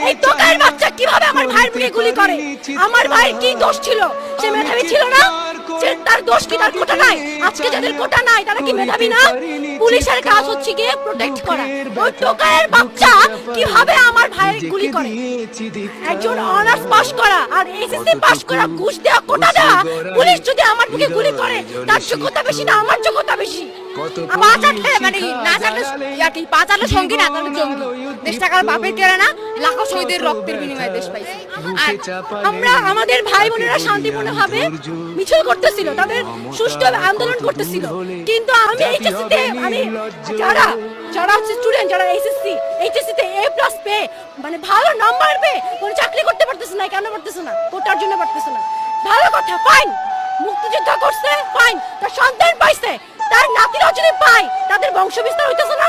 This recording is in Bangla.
এই টোকাইয়ের বাচ্চা কিভাবে আমার ভাইয়ের বুকে গুলি করে? আমার ভাইয়ের কি দোষ ছিল? সে মেধাবী ছিল না? তার দোষ কি? তার কোটা নাই? আজকে যাদের কোটা নাই তারা কি মেধাবী না? পুলিশের কাজ হচ্ছে গিয়ে প্রোটেক্ট করা। ওই টোকাইয়ের বাচ্চা কিভাবে আমার ভাইয়ের গুলি করে? একজন অনার্স পাস করা আর এসএসসি পাস করা ঘুষ দেওয়া কোটা দেওয়া পুলিশ যদি আমার বুকে গুলি করে, তার যোগ্যতা বেশি না আমার যোগ্যতা বেশি? বাঁচাতে মানে না চাটলে কি বাঁচালে সঙ্গী না তাহলে জঙ্গি। দেশ টাকার বাপের কেড়ে না, লাখো শহীদের রক্তের বিনিময়ে দেশ পাইছে। আর আমরা আমাদের ভাই বোনেরা শান্তিপূর্ণভাবে মিছিল করতেছিল, তাদের সুষ্ঠু আন্দোলন করতেছিল, কিন্তু আমি এইচএসসিতে আমি যারা যারা হচ্ছে স্টুডেন্ট, যারা এইচএসসিতে A+ পেয়ে মানে ভালো নাম্বার পেয়ে কোনো চাকরি করতে পারতেছে না। কেন পারতেছে না? কোটার জন্য পারতেছে না। ভালো কথা, ফাইন, মুক্তিযুদ্ধ করছে, ফাইন, তার সন্তান পাইছে, তার নাতিরাও যদি পায় তাদের বংশ বিস্তার হইতেছে না?